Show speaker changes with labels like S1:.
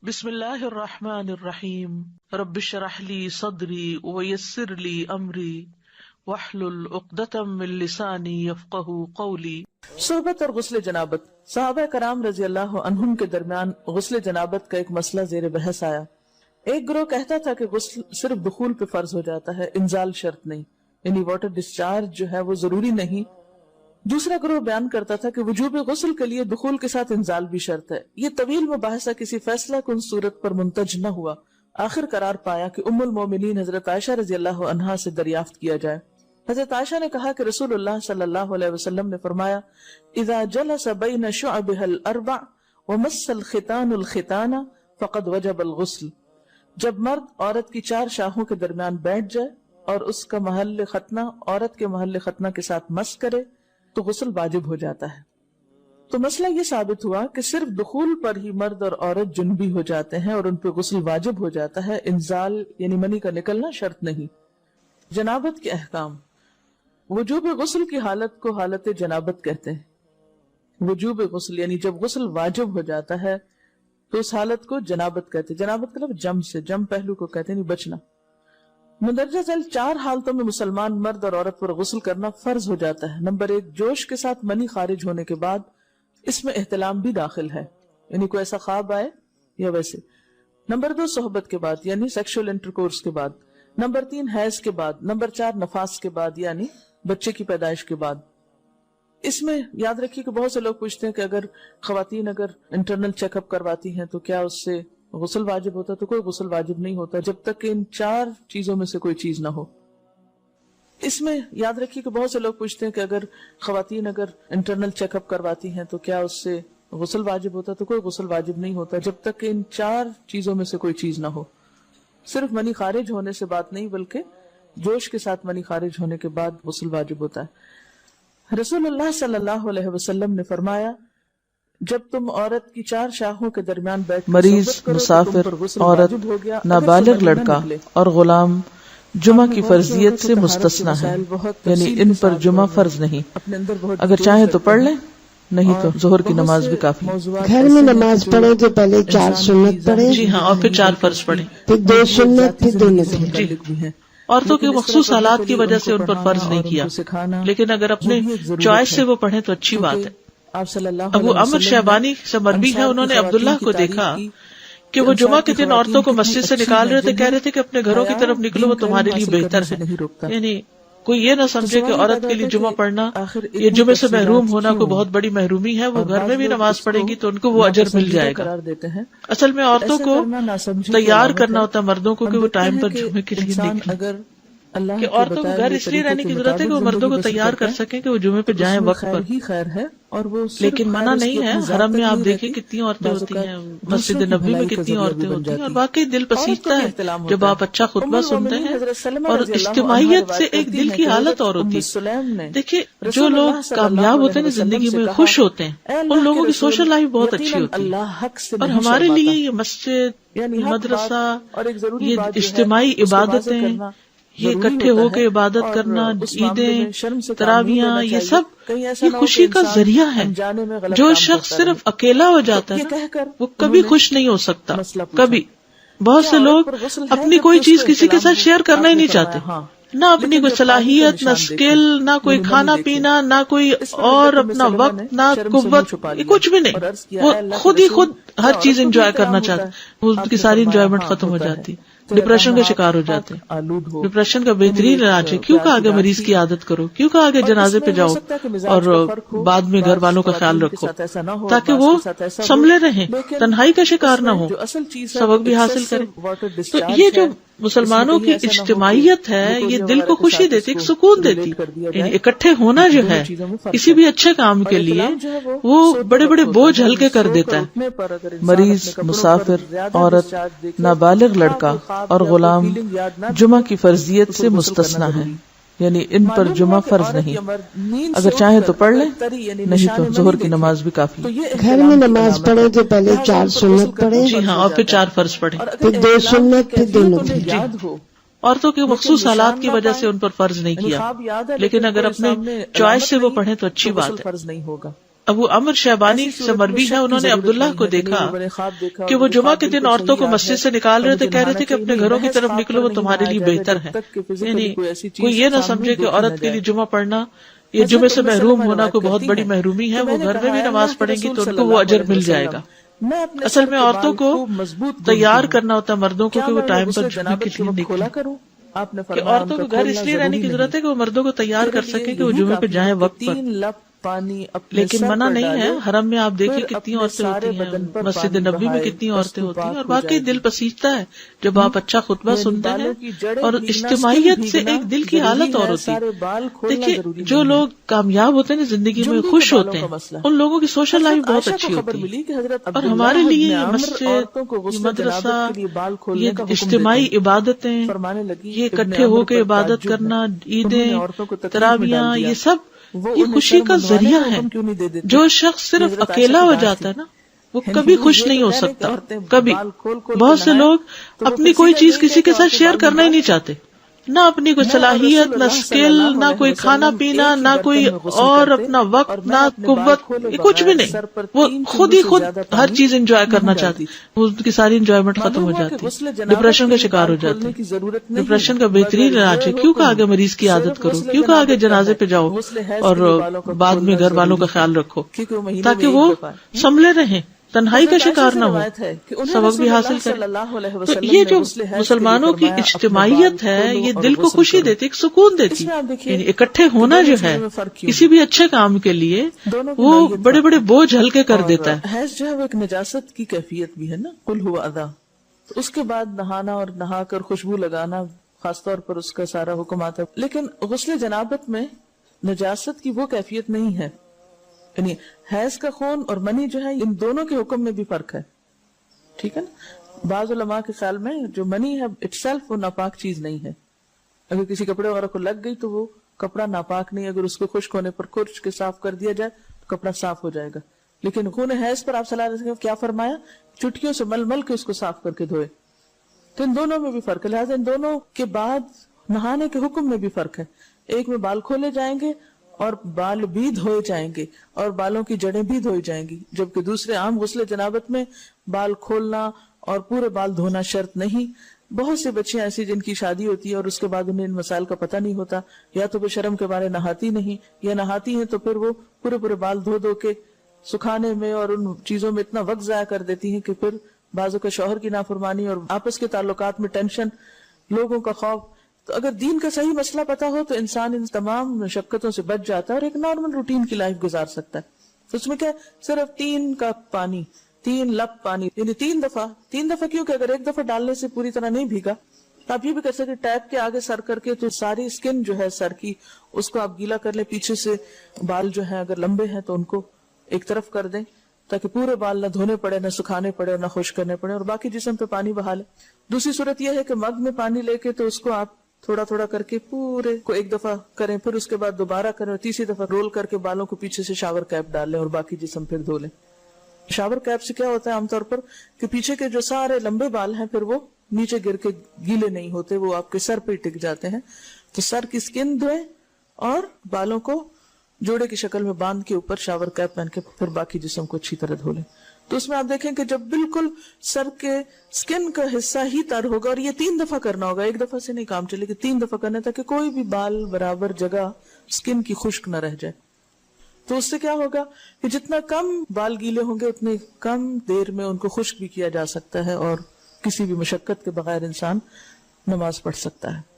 S1: بسم اللہ الرحمن الرحیم رب اشرح لی صدری ویسر لی امری واحلل عقدۃ من لسانی یفقہوا قولی۔ صحبت اور غسل جنابت۔ صحابہ کرام رضی اللہ عنہم کے درمیان غسل جنابت کا ایک مسئلہ زیر بحث آیا۔ ایک گروہ کہتا تھا کہ غسل صرف دخول پہ فرض ہو جاتا ہے، انزال شرط نہیں، یعنی واٹر ڈسچارج جو ہے وہ ضروری نہیں۔ دوسرا گروہ بیان کرتا تھا کہ وجوب غسل کے لیے دخول کے ساتھ انزال بھی شرط ہے۔ یہ طویل مباحثہ کسی فیصلہ کن صورت پر منتج نہ ہوا۔ آخر قرار پایا کہ ام المومنین حضرت عائشہ رضی اللہ عنہا سے دریافت کیا جائے۔ حضرت عائشہ نے کہا کہ رسول اللہ صلی اللہ علیہ وسلم نے فرمایا، اذا جلس بین شعبها الاربع ومس الختان الختان فقد وجب الغسل۔ جب مرد عورت کی چار شاخوں کے درمیان بیٹھ جائے اور اس کا محل ختنہ عورت کے محل ختنہ کے ساتھ مس کرے تو غسل واجب ہو جاتا ہے۔ تو مسئلہ یہ ثابت ہوا کہ صرف دخول پر ہی مرد اور عورت جنبی ہو جاتے ہیں اور ان پہ غسل واجب ہو جاتا ہے، انزال یعنی منی کا نکلنا شرط نہیں۔ جنابت کے احکام۔ وجوب غسل کی حالت کو حالت جنابت کہتے ہیں۔ وجوب غسل یعنی جب غسل واجب ہو جاتا ہے تو اس حالت کو جنابت کہتے ہیں۔ جنابت کا لفظ جم سے، جم پہلو کو کہتے ہیں، نہیں بچنا۔ مندرجہ ذیل چار حالتوں میں مسلمان مرد اور عورت پر غسل کرنا فرض ہو جاتا ہے۔ نمبر 1، جوش کے ساتھ منی خارج ہونے کے بعد، اس میں احتلام بھی داخل ہے، یعنی کوئی ایسا خواب آئے یا ویسے۔ نمبر 2، صحبت کے بعد یعنی سیکشول انٹرکورس کے بعد۔ نمبر 3، حیض کے بعد۔ نمبر 4، نفاس کے بعد یعنی بچے کی پیدائش کے بعد۔ اس میں یاد رکھیے کہ بہت سے لوگ پوچھتے ہیں کہ اگر خواتین انٹرنل چیک اپ کرواتی ہیں تو کیا اس سے غسل واجب ہوتا؟ تو کوئی غسل واجب نہیں ہوتا جب تک کہ ان چار چیزوں میں سے کوئی چیز نہ ہو۔ اس میں یاد رکھیے کہ بہت سے لوگ پوچھتے ہیں کہ اگر خواتین انٹرنل چیک اپ کرواتی ہیں تو کیا اس سے غسل واجب ہوتا؟ تو کوئی غسل واجب نہیں ہوتا جب تک کہ ان چار چیزوں میں سے کوئی چیز نہ ہو۔ صرف منی خارج ہونے سے بات نہیں، بلکہ جوش کے ساتھ منی خارج ہونے کے بعد غسل واجب ہوتا ہے۔ رسول اللہ صلی اللہ علیہ وسلم نے فرمایا، جب تم عورت کی چار شاخوں کے درمیان بیٹھ
S2: مریض، مسافر، عورت، نابالغ لڑکا اور غلام جمعہ کی فرضیت سے مستثنیٰ ہے، یعنی ان پر جمعہ فرض نہیں۔ اگر چاہیں تو پڑھ لیں، نہیں تو ظہر کی نماز بھی کافی۔
S3: گھر میں نماز پڑھے تو پہلے 4 سنت پڑھے،
S1: جی ہاں، اور پھر 4 فرض پڑھیں،
S3: پھر 2 سنت، پھر 2 نفل۔
S1: جی، عورتوں کے مخصوص حالات کی وجہ سے ان پر فرض نہیں کیا، لیکن اگر اپنے چوائس سے وہ پڑھیں تو اچھی بات ہے۔ ابو عمر شیبانی سے مروی ہے، انہوں نے عبداللہ کو دیکھا کہ وہ جمعہ کے دن عورتوں کو مسجد سے نکال رہے تھے، کہہ رہے تھے کہ اپنے گھروں کی طرف نکلو، وہ تمہارے لیے بہتر ہے۔ یعنی کوئی یہ نہ سمجھے کہ عورت کے لیے جمعہ پڑھنا، یہ جمعے سے محروم ہونا کوئی بہت بڑی محرومی ہے، وہ گھر میں بھی نماز پڑھیں گی تو ان کو وہ اجر مل جائے گا۔ اصل میں عورتوں کو تیار کرنا ہوتا ہے مردوں کو کہ وہ ٹائم پر جمعے کے لیے نکلیں، کہ عورتوں کو گھر اس لیے رہنے کی ضرورت ہے کہ وہ مردوں کو تیار کر سکیں کہ وہ جمعے پہ جائیں وقت پر ہی خیر ہے، اور وہ لیکن منع نہیں ہے۔ حرم میں آپ دیکھیں کتنی عورتیں ہوتی ہیں، مسجد نبوی میں کتنی عورتیں ہوتی ہیں، اور واقعی دل پسیجتا ہے جب آپ اچھا خطبہ سنتے ہیں، اور اجتماعیت سے ایک دل کی حالت اور ہوتی ہے۔ دیکھیے، جو لوگ کامیاب ہوتے ہیں زندگی میں، خوش ہوتے ہیں، ان لوگوں کی سوشل لائف بہت اچھی ہوتی ہے۔ اور ہمارے لیے یہ مسجد، مدرسہ، یہ اجتماعی عبادتیں، یہ اکٹھے ہو کے عبادت کرنا، عیدیں، تراویاں، یہ سب یہ خوشی کا ذریعہ ہے۔ جو شخص صرف اکیلا ہو جاتا ہے وہ کبھی خوش نہیں ہو سکتا، کبھی۔ بہت سے لوگ اپنی کوئی چیز کسی کے ساتھ شیئر کرنا ہی نہیں چاہتے، نہ اپنی کوئی صلاحیت، نہ اسکل، نہ کوئی کھانا پینا، نہ کوئی اور اپنا وقت، نہ قوت، کچھ بھی نہیں۔ وہ خود ہی خود ہر چیز انجوائے کرنا چاہتے، ان کی ساری انجوائمنٹ ختم ہو جاتی، ڈپریشن کا شکار ہو جاتے ہیں۔ ڈپریشن کا بہترین علاج ہے، کیوں کہا آگے مریض کی عادت کرو، کیوں کہا آگے جنازے پہ جاؤ اور بعد میں گھر والوں کا خیال رکھو تاکہ وہ سنبھلے رہیں، تنہائی کا شکار نہ ہو، سبق بھی حاصل کریں۔ تو یہ جو مسلمانوں کی اجتماعیت ہے یہ دل کو خوشی دیتی، ایک سکون دیتی، یعنی اکٹھے ہونا جو ہے کسی بھی اچھے کام کے لیے وہ بڑے بڑے بوجھ ہلکے کر دیتا ہے۔
S2: مریض، مسافر، عورت، نابالغ لڑکا اور غلام جمعہ کی فرضیت سے مستثنیٰ ہے، یعنی ان پر جمعہ فرض نہیں۔ اگر چاہیں تو پڑھ لیں، نہیں تو ظہر کی نماز بھی کافی۔
S3: گھر میں نماز پڑھے تو پہلے 4 سنت پڑھے،
S1: جی ہاں، اور پھر 4 فرض پڑھیں،
S3: پھر 2 سنت، پھر 2 نفل۔
S1: عورتوں کے مخصوص حالات کی وجہ سے ان پر فرض نہیں کیا، لیکن اگر اپنے چوائس سے وہ پڑھیں تو اچھی بات ہے۔ ابو عمر شیبانی سے مروی ہے، انہوں نے عبداللہ کو دیکھا کہ وہ جمعہ کے دن عورتوں کو مسجد سے نکال رہے تھے، کہہ رہے تھے کہ اپنے گھروں کی طرف نکلو، وہ تمہارے لیے بہتر ہے. یعنی کوئی یہ نہ سمجھے کہ عورت کے لیے جمعہ پڑھنا یہ جمعے سے محروم ہونا کوئی بہت بڑی محرومی ہے. وہ گھر میں بھی نماز پڑھیں گی تو ان کو وہ اجر مل جائے گا. اصل میں عورتوں کو تیار کرنا ہوتا ہے مردوں کو کہ وہ ٹائم پر جمعے کے لیے نکلیں. کہ عورتوں کو گھر اس لیے رہنے کی ضرورت ہے کہ وہ مردوں کو تیار کر سکیں کہ وہ جمعے پہ جائیں وقت پر. لیکن منع نہیں ہے. حرم میں آپ دیکھیں کتنی عورتیں ہوتی ہیں، مسجد نبوی میں کتنی عورتیں ہوتی ہیں، اور واقعی دل پسیجتا ہے جب آپ اچھا خطبہ سنتے ہیں. اور اجتماعیت سے ایک دل کی حالت اور ہوتی ہے. دیکھیے جو لوگ کامیاب ہوتے ہیں زندگی میں، خوش ہوتے ہیں، ان لوگوں کی سوشل لائف بہت اچھی ہوتی ہے. اور ہمارے لیے یہ مسجد، یہ مدرسہ، یہ اجتماعی عبادتیں، یہ اکٹھے ہو کے عبادت کرنا، عیدیں، تراویحاں، یہ سب یہ خوشی کا ذریعہ ہے. جو شخص صرف اکیلا ہو جاتا ہے نا وہ کبھی خوش نہیں ہو سکتا. کبھی بہت سے لوگ اپنی کوئی چیز کسی کے ساتھ شیئر کرنا ہی نہیں چاہتے، نہ اپنی کوئی صلاحیت، نہ اسکل، نہ کوئی کھانا پینا، نہ کوئی اور اپنا وقت، نہ قوت، کچھ بھی نہیں. وہ خود ہی خود ہر چیز انجوائے کرنا چاہتی، ان کی ساری انجوائمنٹ ختم ہو جاتی، ڈپریشن کا شکار ہو جاتے. ڈپریشن کا بہترین علاج ہے کیوں کہ آگے مریض کی عادت کرو، کیوں کہ آگے جنازے پہ جاؤ اور بعد میں گھر والوں کا خیال رکھو تاکہ وہ سنبھلے رہیں، تنہائی کا شکار نہ ہو، سبق بھی حاصل کرے. تو یہ جو مسلمانوں کی اجتماعیت ہے یہ دل کو خوشی دیتی، ایک سکون دیتی. یعنی اکٹھے ہونا جو ہے کسی بھی اچھے کام کے لیے وہ بڑے بڑے بوجھ ہلکے کر دیتا ہے.
S2: حیض جو ہے وہ ایک نجاست کی کیفیت بھی ہے نا، قل هو اذی. اس کے بعد نہانا اور نہا کر خوشبو لگانا خاص طور پر اس کا سارا حکم آتا ہے. لیکن غسل جنابت میں نجاست کی وہ کیفیت نہیں ہے. یعنی حیض کا خون اور منی جو ہے ان دونوں کے حکم میں بھی فرق ہے. ٹھیک ہے نا. بعض علماء کے خیال میں جو منی ہے اٹ سیلف وہ ناپاک چیز نہیں ہے. اگر کسی کپڑے وغیرہ کو لگ گئی تو وہ کپڑا ناپاک نہیں. اگر اس کو خشک ہونے پر کھرچ کے صاف کر دیا جائے تو کپڑا صاف ہو جائے گا. لیکن خون حیض پر آپ صلی اللہ علیہ وسلم کیا فرمایا؟ چٹکیوں سے مل مل کے اس کو صاف کر کے دھوئے. تو ان دونوں میں بھی فرق ہے. لہٰذا ان دونوں کے بعد نہانے کے حکم میں بھی فرق ہے. ایک میں بال کھولے جائیں گے اور بال بھی دھوئے جائیں گے اور بالوں کی جڑیں بھی دھوئی جائیں گی، جبکہ دوسرے عام غسل جنابت میں بال کھولنا اور پورے بال دھونا شرط نہیں. بہت سی بچیاں ایسی جن کی شادی ہوتی ہے اور اس کے بعد انہیں ان مسائل کا پتہ نہیں ہوتا، یا تو وہ شرم کے بارے نہاتی نہیں، یا نہاتی ہیں تو پھر وہ پورے بال دھو دھو کے سکھانے میں اور ان چیزوں میں اتنا وقت ضائع کر دیتی ہیں کہ پھر بعضوں کا شوہر کی نافرمانی اور آپس کے تعلقات میں ٹینشن، لوگوں کا خوف. تو اگر دین کا صحیح مسئلہ پتا ہو تو انسان ان تمام مشقتوں سے بچ جاتا ہے اور ایک نارمل روٹین کی لائف گزار سکتا ہے. تو اس میں کیا صرف 3 کپ پانی، 3 لپ پانی، یعنی 3 دفعہ کیوں کہ اگر ایک دفعہ ڈالنے سے پوری طرح نہیں بھیگا تو آپ یہ بھی کر سکتے ٹیپ کے آگے سر کر کے تو ساری اسکن جو ہے سر کی اس کو آپ گیلا کر لیں. پیچھے سے بال جو ہیں اگر لمبے ہیں تو ان کو ایک طرف کر دیں تاکہ پورے بال نہ دھونے پڑے، نہ سکھانے پڑے، نہ خشک کرنے پڑے، اور باقی جسم پہ پانی بہا لیں. دوسری صورت یہ ہے کہ مگ میں پانی لے کے تو اس کو آپ تھوڑا تھوڑا کر کے پورے کو ایک دفعہ کریں، پھر اس کے بعد دوبارہ کریں اور تیسری دفعہ رول کر کے بالوں کو پیچھے سے شاور کیپ ڈال لیں اور باقی جسم پھر دھو لیں. شاور کیپ سے کیا ہوتا ہے عام طور پر کہ پیچھے کے جو سارے لمبے بال ہیں پھر وہ نیچے گر کے گیلے نہیں ہوتے، وہ آپ کے سر پہ ٹک جاتے ہیں. تو سر کی اسکن دھوئیں اور بالوں کو جوڑے کی شکل میں باندھ کے اوپر شاور کیپ پہن کے پھر باقی جسم کو اچھی طرح دھو لیں. تو اس میں آپ دیکھیں کہ جب بالکل سر کے سکن کا حصہ ہی تر ہوگا، اور یہ 3 دفعہ کرنا ہوگا، ایک دفعہ سے نہیں کام چلے کہ 3 دفعہ کرنا تاکہ کوئی بھی بال برابر جگہ سکن کی خشک نہ رہ جائے. تو اس سے کیا ہوگا کہ جتنا کم بال گیلے ہوں گے اتنے کم دیر میں ان کو خشک بھی کیا جا سکتا ہے اور کسی بھی مشقت کے بغیر انسان نماز پڑھ سکتا ہے.